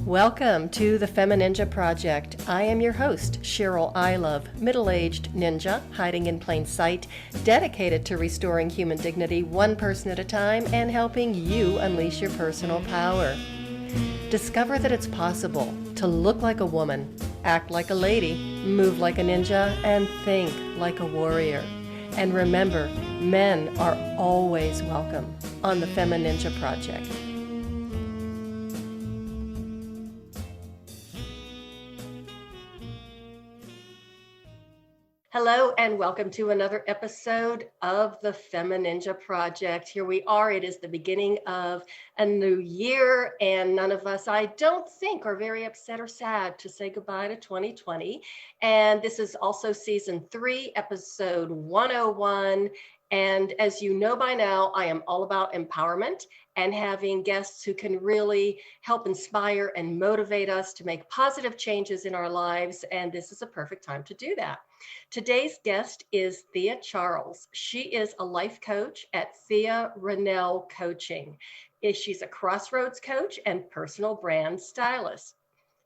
Welcome to the FemiNinja Project. I am your host, Cheryl I Love, middle-aged ninja hiding in plain sight, dedicated to restoring human dignity one person at a time and helping you unleash your personal power. Discover that it's possible to look like a woman, act like a lady, move like a ninja, and think like a warrior. And remember, men are always welcome on the FemiNinja Project. Hello and welcome to another episode of the FemiNinja Project. Here we are. It is the beginning of a new year, and none of us, I don't think, are very upset or sad to say goodbye to 2020. And this is also season 3, episode 101. And as you know by now, I am all about empowerment and having guests who can really help inspire and motivate us to make positive changes in our lives. And this is a perfect time to do that. Today's guest is Thea Charles. She is a life coach at Thea Renel Coaching. She's a Crossroads coach and personal brand stylist.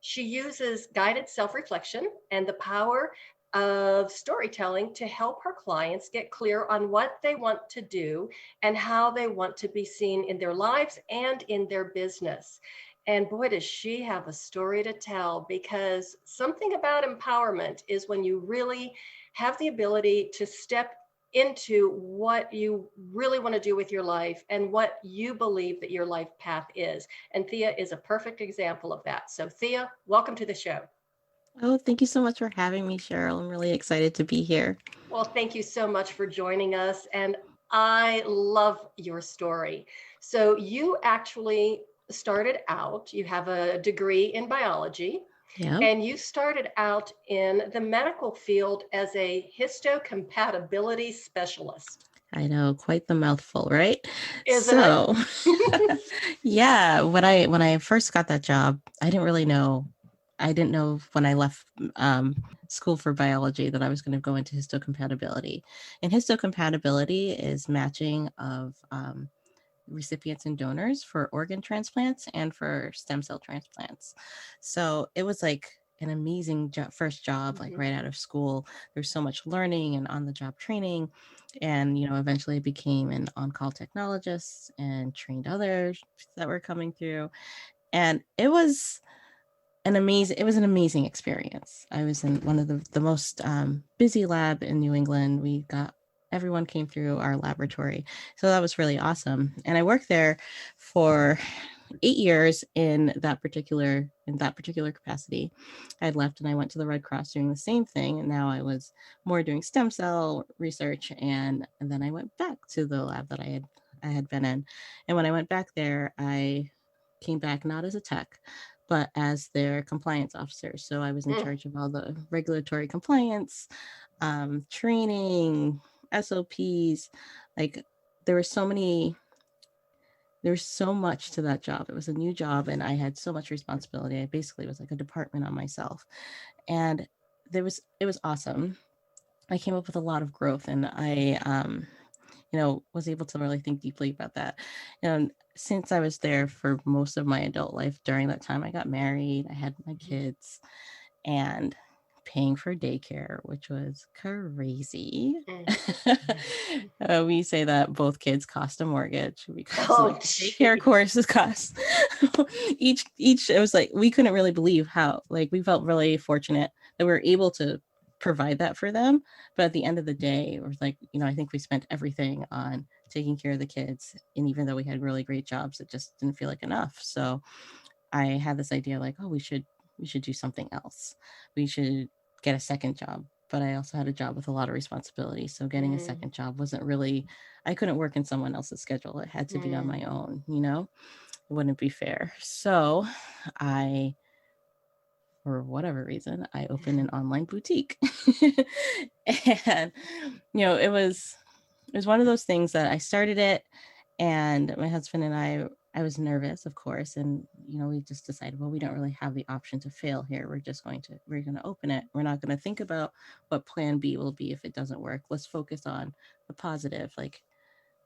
She uses guided self-reflection and the power of storytelling to help her clients get clear on what they want to do and how they want to be seen in their lives and in their business. And boy, does she have a story to tell, because something about empowerment is when you really have the ability to step into what you really want to do with your life and what you believe that your life path is. And Thea is a perfect example of that. So Thea, welcome to the show. Oh, thank you so much for having me, Cheryl. I'm really excited to be here. Well, thank you so much for joining us. And I love your story. So you actually started out, you have a degree in biology, Yeah, and you started out in the medical field as a histocompatibility specialist. I know, quite the mouthful, right? Isn't it? So, yeah, when I first got that job, I didn't really know. I didn't know when I left school for biology that I was going to go into histocompatibility. And histocompatibility is matching of recipients and donors for organ transplants and for stem cell transplants. So it was like an amazing first job, like right out of school. There's so much learning and on the job training. And, eventually I became an on-call technologist and trained others that were coming through. And it was an amazing experience. I was in one of the most busy lab in New England. Everyone came through our laboratory. So that was really awesome. And I worked there for 8 years in that particular capacity. I had left and I went to the Red Cross doing the same thing. And now I was more doing stem cell research. And then I went back to the lab that I had been in. And when I went back there, I came back not as a tech, but as their compliance officer. So I was in charge of all the regulatory compliance, training, SOPs. Like there was so much to that job. It was a new job and I had so much responsibility. I basically was like a department on myself. And it was awesome. I came up with a lot of growth and I was able to really think deeply about that. And since I was there for most of my adult life, during that time I got married, I had my kids, and paying for daycare, which was crazy. We say that both kids cost a mortgage because daycare courses cost each. It was like we couldn't really believe how, like, we felt really fortunate that we were able to provide that for them. But at the end of the day, it was like, I think we spent everything on taking care of the kids. And even though we had really great jobs, it just didn't feel like enough. So I had this idea like, oh, we should do something else. We should get a second job. But I also had a job with a lot of responsibility. So getting a second job wasn't really, I couldn't work in someone else's schedule. It had to be on my own, it wouldn't be fair. So for whatever reason, I opened an online boutique. And, it was one of those things that I started it, and my husband and I was nervous, of course. And, we just decided, well, we don't really have the option to fail here. We're going to open it. We're not going to think about what plan B will be if it doesn't work. Let's focus on the positive. Like,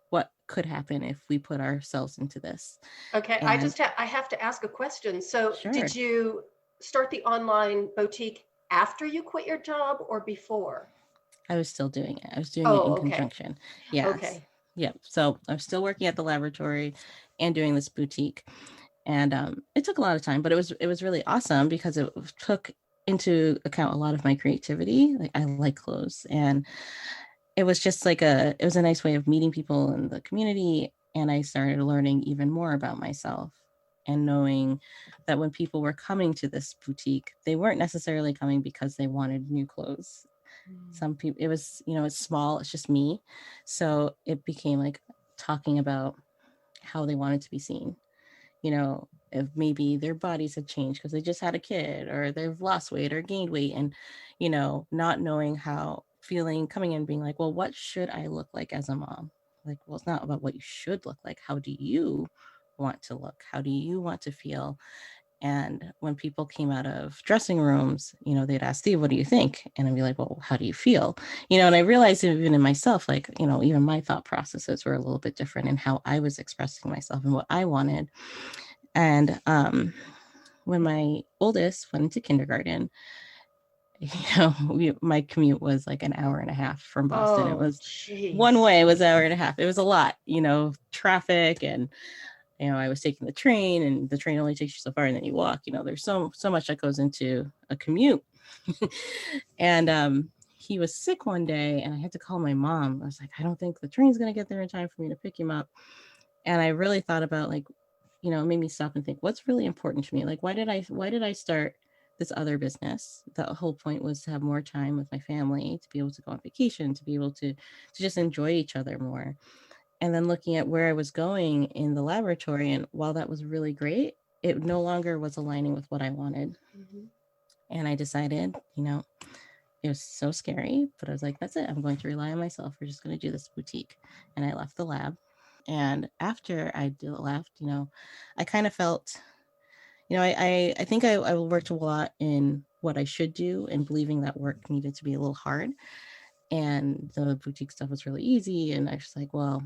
what could happen if we put ourselves into this. Okay, And I have to ask a question. So, sure, did you start the online boutique after you quit your job or before? I was still doing it. I was doing it in Oh, okay. conjunction. Yes. Okay. Yeah. So I was still working at the laboratory and doing this boutique. And it took a lot of time, but it was really awesome because it took into account a lot of my creativity. Like I like clothes, and it was just like it was a nice way of meeting people in the community. And I started learning even more about myself and knowing that when people were coming to this boutique, they weren't necessarily coming because they wanted new clothes. Some people, it was, it's small, it's just me. So it became like talking about how they wanted to be seen, if maybe their bodies have changed because they just had a kid or they've lost weight or gained weight, and not knowing how, feeling, coming in being like, well, what should I look like as a mom? Like, well, it's not about what you should look like. How do you want to look? How do you want to feel? And when people came out of dressing rooms, they'd ask, Steve, what do you think? And I'd be like, well, how do you feel? And I realized even in myself, like, even my thought processes were a little bit different in how I was expressing myself and what I wanted. And when my oldest went into kindergarten, my commute was like an hour and a half from Boston. It Oh, was one geez. way, it was an hour and a half. It was a lot, traffic, and I was taking the train, and the train only takes you so far, and then you walk. There's so much that goes into a commute. And he was sick one day, and I had to call my mom. I was like, I don't think the train's gonna get there in time for me to pick him up. And I really thought about, like, it made me stop and think, what's really important to me? Like, why did I start this other business? The whole point was to have more time with my family, to be able to go on vacation, to be able to just enjoy each other more. And then looking at where I was going in the laboratory, and while that was really great, it no longer was aligning with what I wanted. Mm-hmm. And I decided, it was so scary, but I was like, that's it. I'm going to rely on myself. We're just going to do this boutique. And I left the lab. And after I left, I kind of felt, I think I worked a lot in what I should do and believing that work needed to be a little hard. And the boutique stuff was really easy. And I was like, well,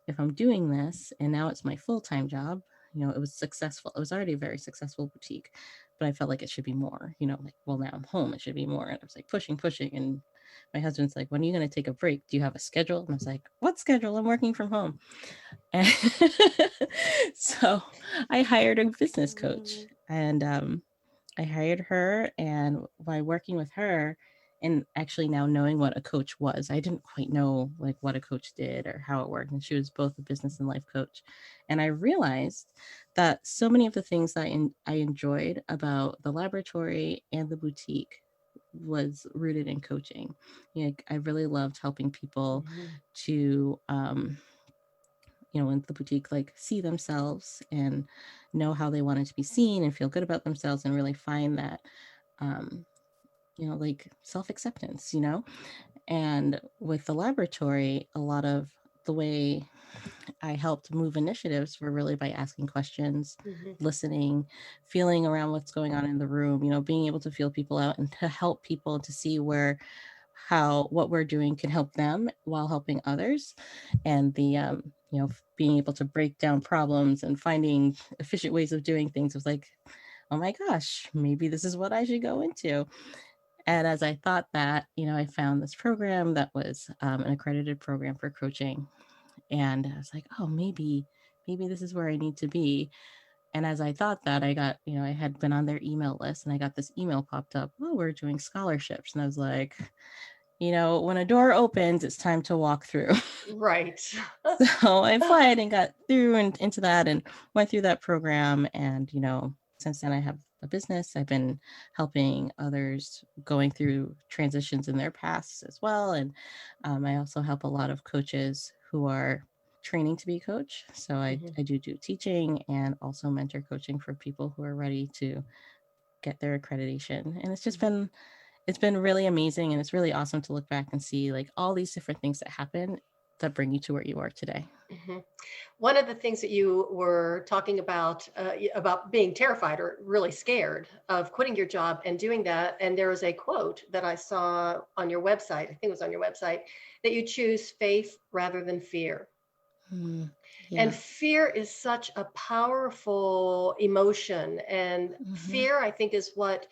if I'm doing this and now it's my full-time job, it was successful. It was already a very successful boutique, but I felt like it should be more, like, well, now I'm home, it should be more. And I was like pushing. And my husband's like, when are you going to take a break? Do you have a schedule? And I was like, what schedule? I'm working from home. And so I hired a business coach, and I hired her, and by working with her and actually now knowing what a coach was, I didn't quite know like what a coach did or how it worked. And she was both a business and life coach. And I realized that so many of the things that I enjoyed about the laboratory and the boutique was rooted in coaching. I really loved helping people to, in the boutique, like, see themselves and know how they wanted to be seen and feel good about themselves and really find that, like, self-acceptance, and with the laboratory, a lot of the way I helped move initiatives were really by asking questions, listening, feeling around what's going on in the room, being able to feel people out and to help people to see what we're doing can help them while helping others. And the, being able to break down problems and finding efficient ways of doing things was like, oh my gosh, maybe this is what I should go into. And as I thought that, I found this program that was an accredited program for coaching. And I was like, oh, maybe this is where I need to be. And as I thought that, I got, I had been on their email list, and I got this email popped up, oh, we're doing scholarships. And I was like, when a door opens, it's time to walk through. Right. So I applied and got through and into that and went through that program. And, since then I have a business. I've been helping others going through transitions in their paths as well. And I also help a lot of coaches who are training to be a coach. So I do teaching and also mentor coaching for people who are ready to get their accreditation. And it's just been really amazing, and it's really awesome to look back and see like all these different things that happen that bring you to where you are today. One of the things that you were talking about being terrified or really scared of quitting your job and doing that, and there was a quote that I saw on your website, I think it was on your website, that you choose faith rather than fear. Mm, And yeah. fear is such a powerful emotion. And Hmm. fear, I think, is what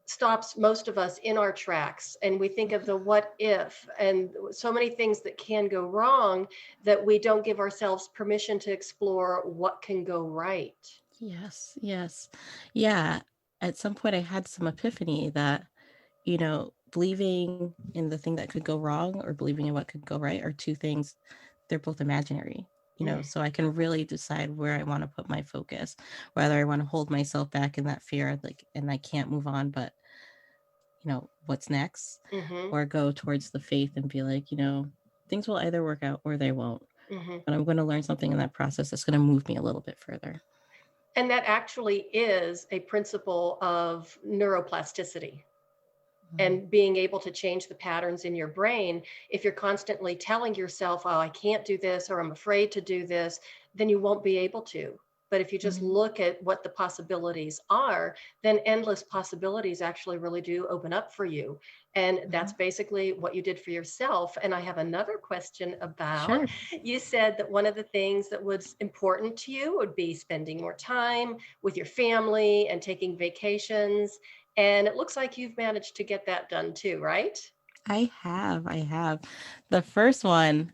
stops most of us in our tracks. And we think of the what if and so many things that can go wrong that we don't give ourselves permission to explore what can go right. Yes, yes. Yeah. At some point, I had some epiphany that, believing in the thing that could go wrong or believing in what could go right are two things. They're both imaginary, Mm, so I can really decide where I want to put my focus, whether I want to hold myself back in that fear, like, and I can't move on, but, what's next, mhm, or go towards the faith and be like, things will either work out or they won't. mhm. But I'm going to learn something in that process that's going to move me a little bit further. And that actually is a principle of neuroplasticity Mm, and being able to change the patterns in your brain. If you're constantly telling yourself, oh, I can't do this, or I'm afraid to do this, then you won't be able to. But if you just mhm, look at what the possibilities are, then endless possibilities actually really do open up for you. And that's mhm. basically what you did for yourself. And I have another question about, Sure. you said that one of the things that was important to you would be spending more time with your family and taking vacations. And it looks like you've managed to get that done too, right? I have. The first one,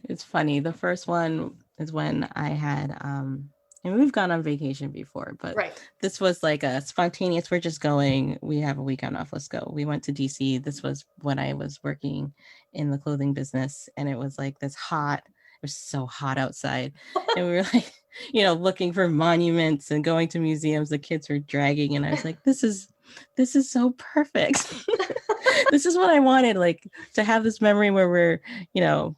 it's funny. The first one is when I had, and we've gone on vacation before, but Right. this was like a spontaneous, we're just going, we have a weekend off, let's go. We went to DC. This was when I was working in the clothing business, and it was like this hot, it was so hot outside. And we were like, looking for monuments and going to museums. The kids were dragging, and I was like, this is so perfect. This is what I wanted, like, to have this memory where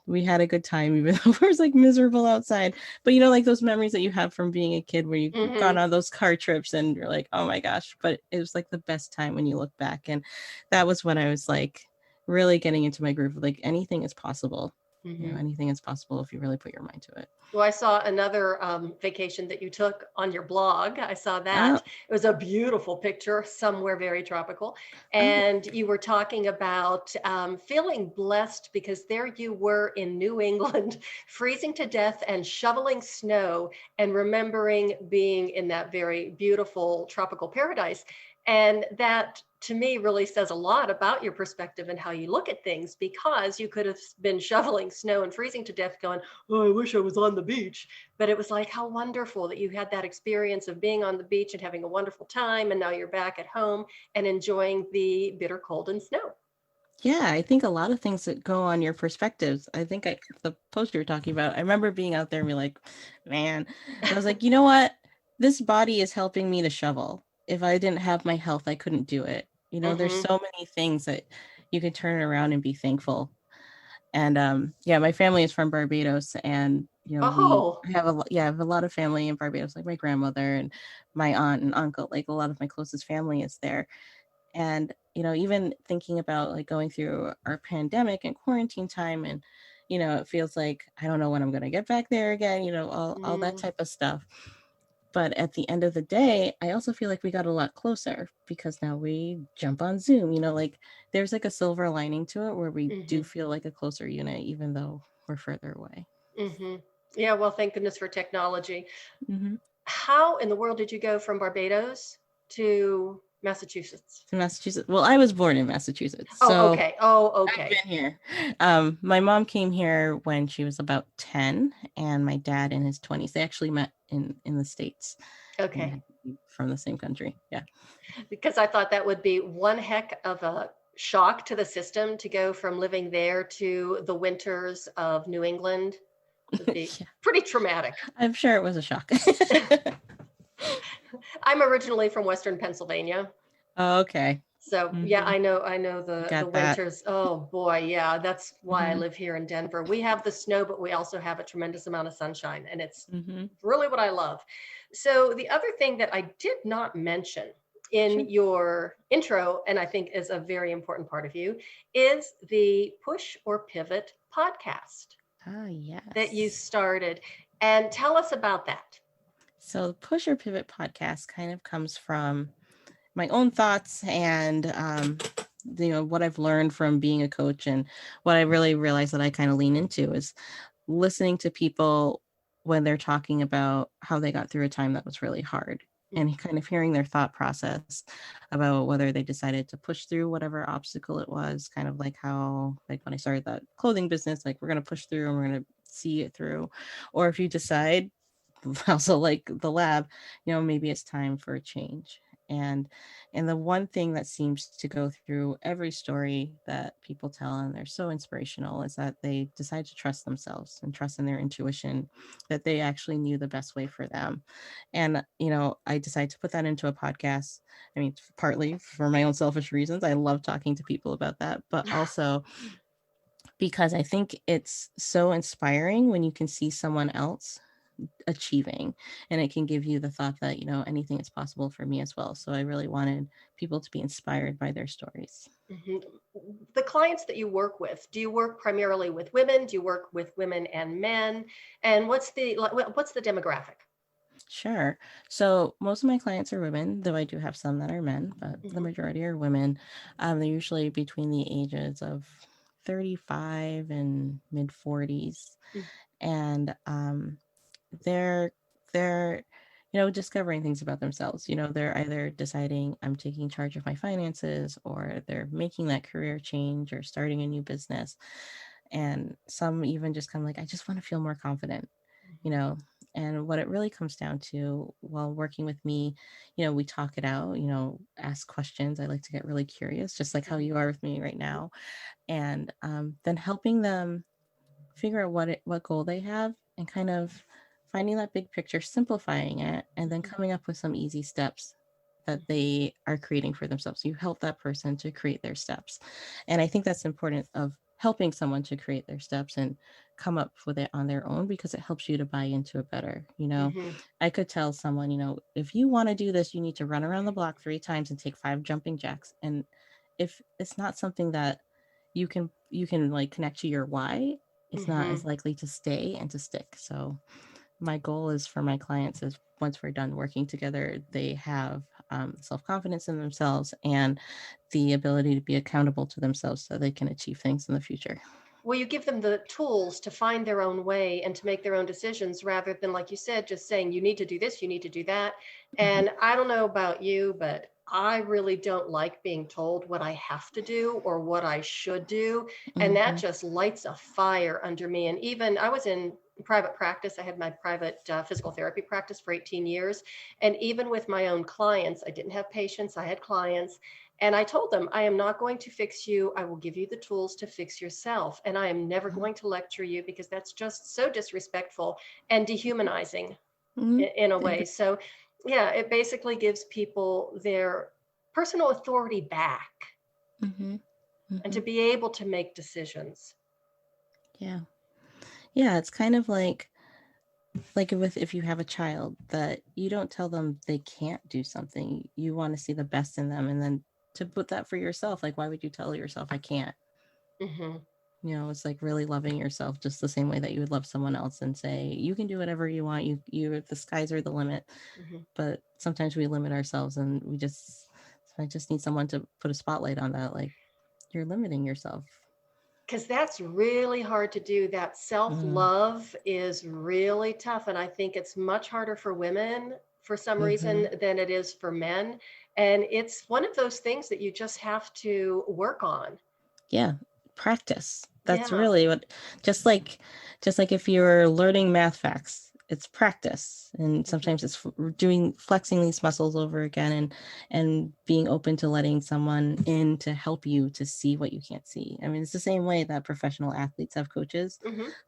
we had a good time, even though it was like miserable outside. But like those memories that you have from being a kid where you've gone Mm-hmm. on those car trips and you're like, oh my gosh. But it was like the best time when you look back. And that was when I was like really getting into my groove. Like anything is possible. Mm-hmm. Anything is possible if you really put your mind to it. Well, I saw another vacation that you took on your blog. I saw Oh, that. It was a beautiful picture, somewhere very tropical. oh, And you were talking about feeling blessed because there you were in New England, freezing to death and shoveling snow, and remembering being in that very beautiful tropical paradise. And that to me really says a lot about your perspective and how you look at things, because you could have been shoveling snow and freezing to death going, oh, I wish I was on the beach. But it was like, how wonderful that you had that experience of being on the beach and having a wonderful time. And now you're back at home and enjoying the bitter cold and snow. yeah, I think a lot of things that go on your perspectives. I think the post you were talking about, I remember being out there and be like, man, and I was like, you know what? This body is helping me to shovel. If I didn't have my health, I couldn't do it. There's Mm-hmm. so many things that you can turn around and be thankful. And yeah, my family is from Barbados, and Oh, I have a lot of family in Barbados, like my grandmother and my aunt and uncle, like a lot of my closest family is there. And even thinking about like going through our pandemic and quarantine time, and it feels like I don't know when I'm going to get back there again, all that mm, type of stuff. But at the end of the day, I also feel like we got a lot closer because now we jump on Zoom, like there's like a silver lining to it where we mm-hmm, do feel like a closer unit even though we're further away. mm-hmm. Yeah, well, thank goodness for technology. Mm-hmm. How in the world did you go from Barbados to Massachusetts? To Massachusetts. Well, I was born in Massachusetts, Oh, so okay. Oh, I've okay. been here. My mom came here when she was about 10, and my dad in his 20s. They actually met in the States and Okay. had to be from the same country. Yeah. Because I thought that would be one heck of a shock to the system to go from living there to the winters of New England. Would be Yeah. pretty traumatic. I'm sure it was a shock. I'm originally from Western Pennsylvania. Oh, okay. So yeah, Hmm. I know the Got that. winters. Oh boy, yeah, that's why I Hmm. live here in Denver. We have the snow, but we also have a tremendous amount of sunshine, and it's Hmm. really what I love. So the other thing that I did not mention in Sure. your intro, and I think is a very important part of you, is the Push or Pivot podcast Ah, that you yes. started. And tell us about that. So the Push or Pivot podcast kind of comes from my own thoughts and what I've learned from being a coach, and what I really realized that I kind of lean into is listening to people when they're talking about how they got through a time that was really hard, and kind of hearing their thought process about whether they decided to push through whatever obstacle it was, kind of like how, like when I started that clothing business, like we're going to push through and we're going to see it through. Or if you decide, also like the lab, maybe it's time for a change. And the one thing that seems to go through every story that people tell, and they're so inspirational, is that they decide to trust themselves and trust in their intuition, that they actually knew the best way for them. And I decided to put that into a podcast. I mean, partly for my own selfish reasons, I love talking to people about that, but also because I think it's so inspiring when you can see someone else achieving, and it can give you the thought that anything is possible for me as well. So I really wanted people to be inspired by their stories. The clients that you work with, do you work primarily with women? Do you work with women and men? And what's the demographic? Sure. So most of my clients are women, though I do have some that are men, but the majority are women. They're usually between the ages of 35 and mid 40s. And they're discovering things about themselves. They're either deciding I'm taking charge of my finances, or they're making that career change or starting a new business. And some even just kind of like, I just want to feel more confident. And what it really comes down to while working with me, we talk it out, ask questions. I like to get really curious, just like how you are with me right now. And then helping them figure out what goal they have, and kind of finding that big picture, simplifying it, and then coming up with some easy steps that they are creating for themselves. You help that person to create their steps. And I think that's important, of helping someone to create their steps and come up with it on their own, because it helps you to buy into it better. I could tell someone, if you want to do this, you need to run around the block 3 times and take 5 jumping jacks. And if it's not something that you can like connect to your why, it's not as likely to stay and to stick. So my goal is for my clients is, once we're done working together, they have self-confidence in themselves and the ability to be accountable to themselves, so they can achieve things in the future. Well, you give them the tools to find their own way and to make their own decisions, rather than, like you said, just saying, you need to do this, you need to do that. And I don't know about you, but I really don't like being told what I have to do or what I should do. And that just lights a fire under me. And even I was in private practice. I had my private physical therapy practice for 18 years. And even with my own clients, I didn't have patients, I had clients. And I told them, I am not going to fix you. I will give you the tools to fix yourself. And I am never going to lecture you, because that's just so disrespectful and dehumanizing in a way. So yeah, it basically gives people their personal authority back, and to be able to make decisions. Yeah. It's kind of like if you have a child, that you don't tell them they can't do something. You want to see the best in them, and then to put that for yourself, like, why would you tell yourself I can't? It's like really loving yourself just the same way that you would love someone else and say, you can do whatever you want. You the skies are the limit. But sometimes we limit ourselves, and I just need someone to put a spotlight on that. Like, you're limiting yourself. Because that's really hard to do. That self-love is really tough. And I think it's much harder for women for some reason than it is for men. And it's one of those things that you just have to work on. Yeah. Practice. That's really what, just like if you're learning math facts, it's practice. And sometimes it's flexing these muscles over again, and being open to letting someone in to help you to see what you can't see. I mean, it's the same way that professional athletes have coaches.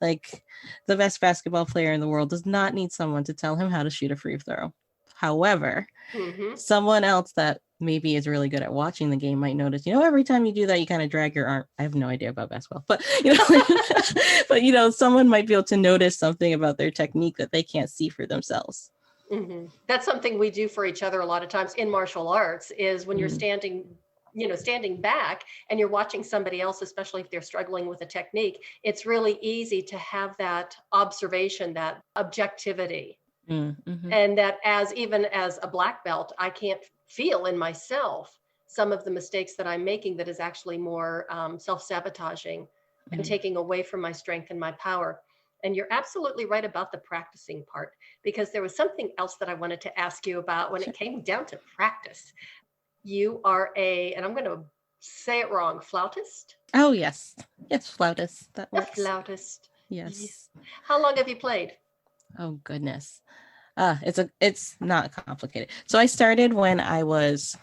Like, the best basketball player in the world does not need someone to tell him how to shoot a free throw. However, someone else that maybe is really good at watching the game might notice, every time you do that, you kind of drag your arm. I have no idea about basketball, but, but, someone might be able to notice something about their technique that they can't see for themselves. That's something we do for each other a lot of times in martial arts, is when you're standing back and you're watching somebody else, especially if they're struggling with a technique, it's really easy to have that observation, that objectivity. And that even as a black belt, I can't feel in myself some of the mistakes that I'm making that is actually more self-sabotaging and taking away from my strength and my power. And you're absolutely right about the practicing part, because there was something else that I wanted to ask you about when it came down to practice. You are and I'm going to say it wrong, flautist? Oh, yes. Yes, flautist. That A works. flautist. Yes. How long have you played? Oh, goodness. It's not complicated. So I started when I was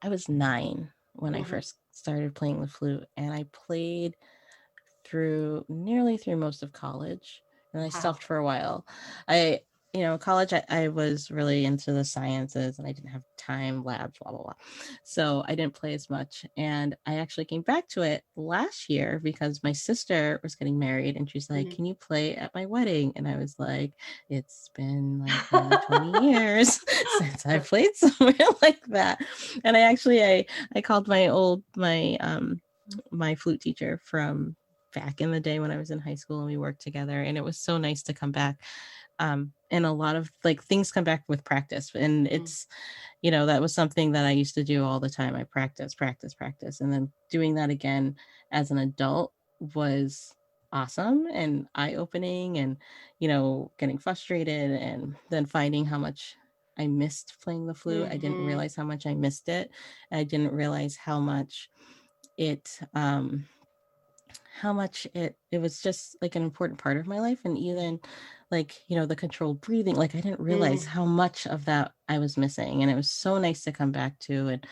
9 when I first started playing the flute, and I played nearly through most of college, and I stopped for a while. College, I was really into the sciences, and I didn't have time, labs, blah, blah, blah. So I didn't play as much. And I actually came back to it last year because my sister was getting married, and she's like, can you play at my wedding? And I was like, it's been like maybe 20 years since I played somewhere like that. And I called my flute teacher from back in the day when I was in high school, and we worked together, and it was so nice to come back. And a lot of like things come back with practice, and it's, that was something that I used to do all the time. I practice. And then doing that again as an adult was awesome and eye-opening, and, getting frustrated, and then finding how much I missed playing the flute. I didn't realize how much I missed it. I didn't realize how much it was just like an important part of my life. And even like, the controlled breathing, like I didn't realize how much of that I was missing. And it was so nice to come back to. And,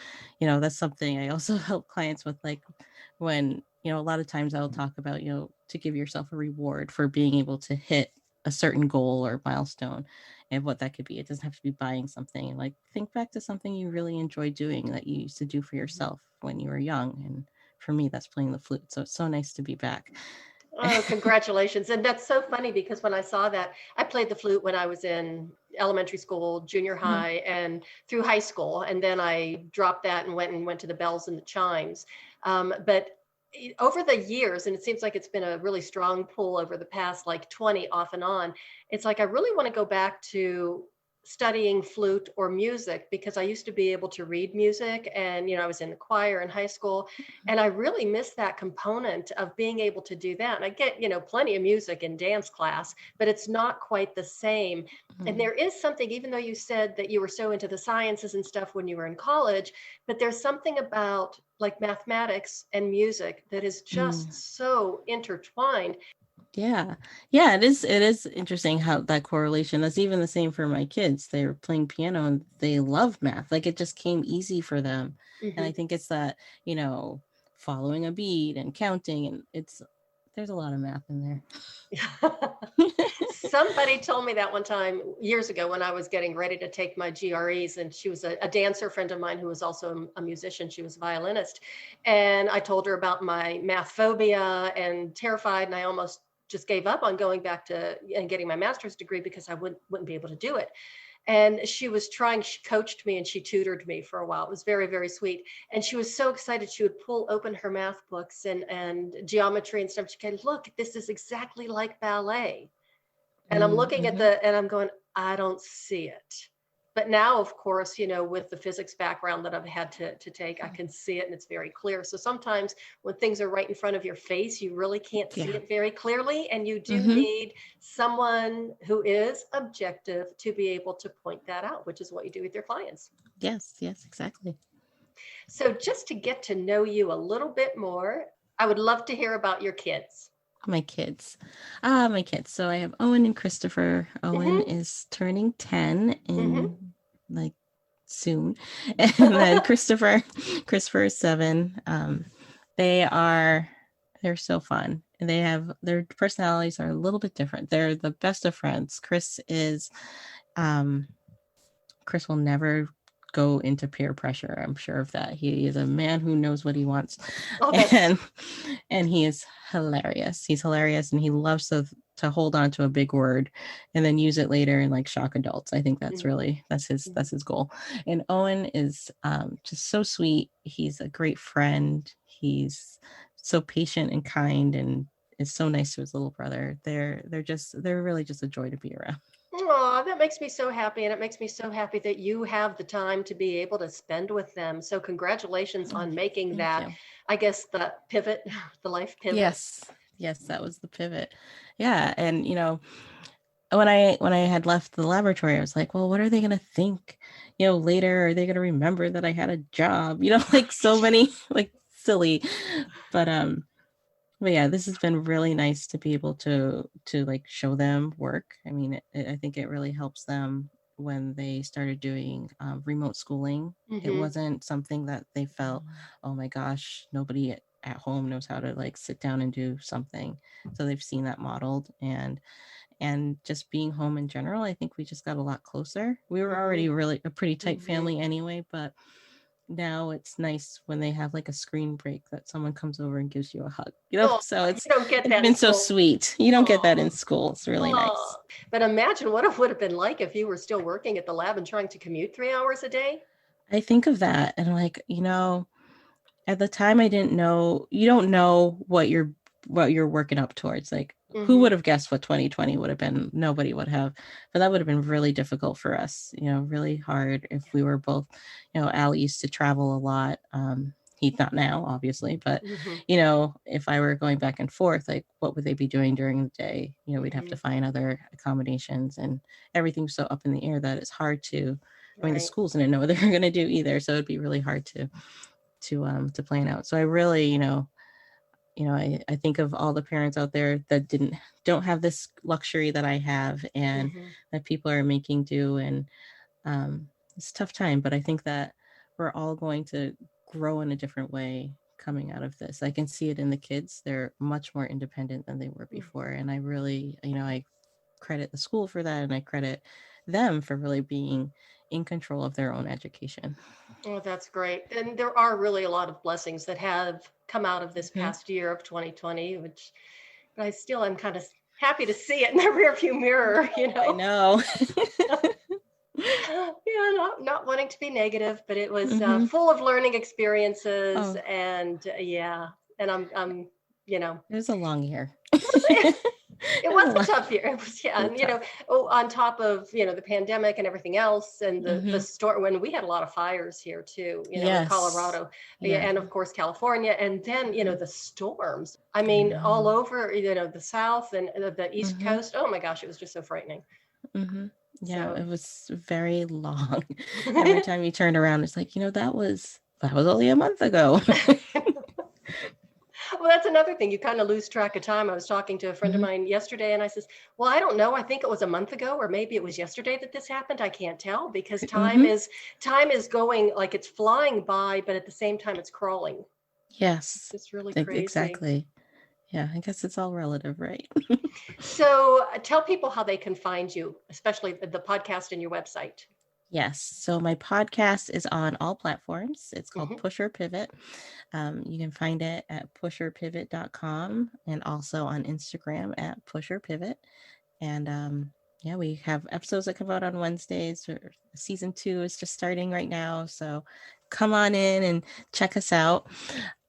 that's something I also help clients with, like when, a lot of times I'll talk about, to give yourself a reward for being able to hit a certain goal or milestone, and what that could be. It doesn't have to be buying something. And like, think back to something you really enjoy doing that you used to do for yourself when you were young. And for me, that's playing the flute. So it's so nice to be back. Oh, congratulations. And that's so funny, because when I saw that, I played the flute when I was in elementary school, junior high, and through high school. And then I dropped that and went to the bells and the chimes. But over the years, and it seems like it's been a really strong pull over the past like 20 off and on, it's like I really want to go back to studying flute or music, because I used to be able to read music, and I was in the choir in high school, and I really miss that component of being able to do that. And I get plenty of music in dance class, but it's not quite the same. And there is something, even though you said that you were so into the sciences and stuff when you were in college, but there's something about like mathematics and music that is just so intertwined. Yeah. It is interesting how that correlation. That's even the same for my kids. They're playing piano and they love math. Like it just came easy for them. And I think it's that, following a beat and counting, and there's a lot of math in there. Somebody told me that one time years ago when I was getting ready to take my GREs, and she was a dancer friend of mine who was also a musician. She was a violinist. And I told her about my math phobia and terrified, and I almost just gave up on going back to and getting my master's degree because I wouldn't be able to do it. And she coached me and she tutored me for a while. It was very, very sweet. And she was so excited. She would pull open her math books and geometry and stuff. She said, look, this is exactly like ballet. And I'm looking at and I'm going, I don't see it. But now, of course, with the physics background that I've had to take, I can see it and it's very clear. So sometimes when things are right in front of your face, you really can't see it very clearly. And you do need someone who is objective to be able to point that out, which is what you do with your clients. Yes, exactly. So just to get to know you a little bit more, I would love to hear about your kids. My kids. So I have Owen and Christopher. Owen is turning 10 in like soon. And then Christopher is 7. They're so fun. And their personalities are a little bit different. They're the best of friends. Chris will never go into peer pressure. I'm sure of that. He is a man who knows what he wants. And he is hilarious. He's hilarious, and he loves to hold on to a big word and then use it later and like shock adults. I think that's that's his goal. And Owen is just so sweet. He's a great friend. He's so patient and kind, and is so nice to his little brother. They're really just a joy to be around. Oh, that makes me so happy. And it makes me so happy that you have the time to be able to spend with them. So congratulations on making that, I guess, the life pivot. Yes. Yes, that was the pivot. Yeah. And, when I had left the laboratory, I was like, well, what are they going to think, later? Are they going to remember that I had a job? Like so many, like silly, but but yeah, this has been really nice to be able to like show them work. I mean, I think it really helps them when they started doing remote schooling. It wasn't something that they felt, oh my gosh, nobody at home knows how to like sit down and do something. So they've seen that modeled, and just being home in general, I think we just got a lot closer. We were already really a pretty tight family anyway, but now it's nice when they have like a screen break that someone comes over and gives you a hug, Oh, so you don't get it's that been in so school. sweet. You don't get that in school. It's really nice. But imagine what it would have been like if you were still working at the lab and trying to commute 3 hours a day. I think of that and like, at the time I didn't know, you don't know what you're working up towards. Like who would have guessed what 2020 would have been? Nobody would have. But that would have been really difficult for us, really hard if we were both, Al used to travel a lot. He's not now, obviously, but if I were going back and forth, like what would they be doing during the day? We'd have to find other accommodations, and everything's so up in the air that it's hard to. I mean, the schools didn't know what they were going to do either, so it'd be really hard to plan out. So I really, I think of all the parents out there that don't have this luxury that I have, and that people are making do, and it's a tough time, but I think that we're all going to grow in a different way coming out of this. I can see it in the kids. They're much more independent than they were before, and I really, I credit the school for that, and I credit them for really being in control of their own education. Oh, that's great. And there are really a lot of blessings that have come out of this past year of 2020, but I still am kind of happy to see it in the rearview mirror, I know. Yeah, not wanting to be negative, but it was full of learning experiences, and and I'm it was a long year. It was a tough year. It was, and on top of the pandemic and everything else, and the storm, when we had a lot of fires here too, in Colorado, and of course California, and then the storms. I mean, all over the South and the East Coast. Oh my gosh, it was just so frightening. Yeah, it was very long. Every time you turned around, it's like, that was only a month ago. Well, that's another thing. You kind of lose track of time. I was talking to a friend of mine yesterday, and I says, well, I don't know. I think it was a month ago, or maybe it was yesterday that this happened. I can't tell, because time is going, like it's flying by, but at the same time it's crawling. Yes. It's really crazy. Exactly. Yeah, I guess it's all relative, right? So tell people how they can find you, especially the podcast and your website. Yes. So my podcast is on all platforms. It's called Push or Pivot. You can find it at pusherpivot.com, and also on Instagram at pusherpivot. And we have episodes that come out on Wednesdays. Season 2 is just starting right now. So come on in and check us out.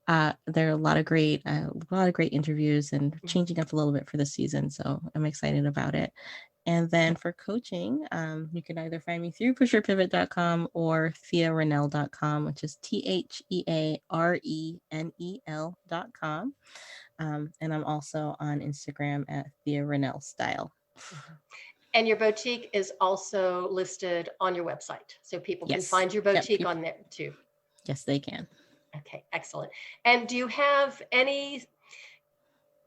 There are a lot of great interviews, and changing up a little bit for the season. So I'm excited about it. And then for coaching, you can either find me through pusherpivot.com or thearenel.com, which is TheaRenel.com. And I'm also on Instagram at Thea Renel Style. And your boutique is also listed on your website, so people can find your boutique on there too. Yes, they can. Okay, excellent. And do you have any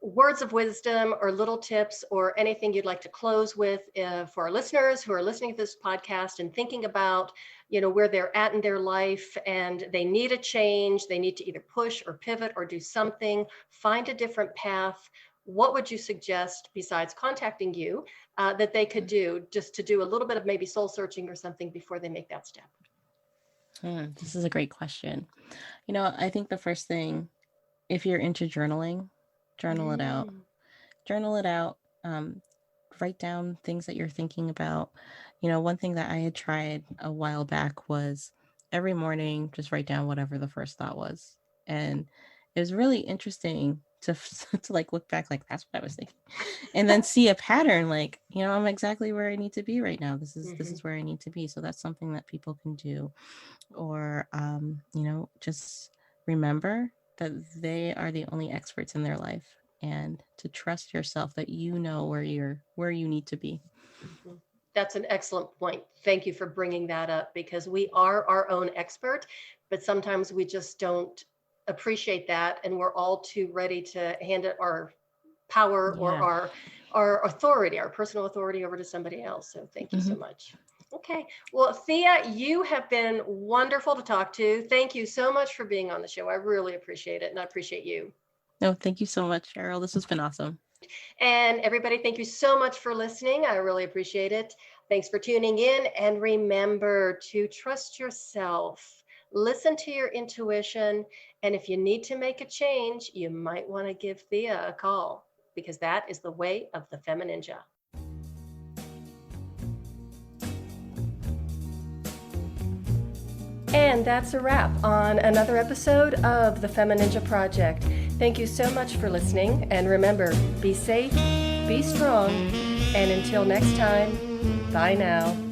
words of wisdom or little tips or anything you'd like to close with for our listeners who are listening to this podcast and thinking about, where they're at in their life and they need a change, they need to either push or pivot or do something, find a different path? What would you suggest, besides contacting you, that they could do, just to do a little bit of maybe soul searching or something before they make that step? This is a great question. I think the first thing, if you're into journaling, journal it out. Write down things that you're thinking about. One thing that I had tried a while back was every morning just write down whatever the first thought was, and it was really interesting to like look back, like that's what I was thinking, and then see a pattern, like I'm exactly where I need to be right now. This is where I need to be. So that's something that people can do. Or just remember that they are the only experts in their life. and to trust yourself that you know where you need to be. That's an excellent point. Thank you for bringing that up, because we are our own expert, but sometimes we just don't appreciate that, and we're all too ready to hand it our power or our authority, our personal authority, over to somebody else. So thank you so much. Okay. Well, Thea, you have been wonderful to talk to. Thank you so much for being on the show. I really appreciate it, and I appreciate you. No, thank you so much, Cheryl. This has been awesome. And everybody, thank you so much for listening. I really appreciate it. Thanks for tuning in. And remember to trust yourself, listen to your intuition. And if you need to make a change, you might want to give Thea a call, because that is the way of the FemiNinja. And that's a wrap on another episode of the FemiNinja Project. Thank you so much for listening. And remember, be safe, be strong, and until next time, bye now.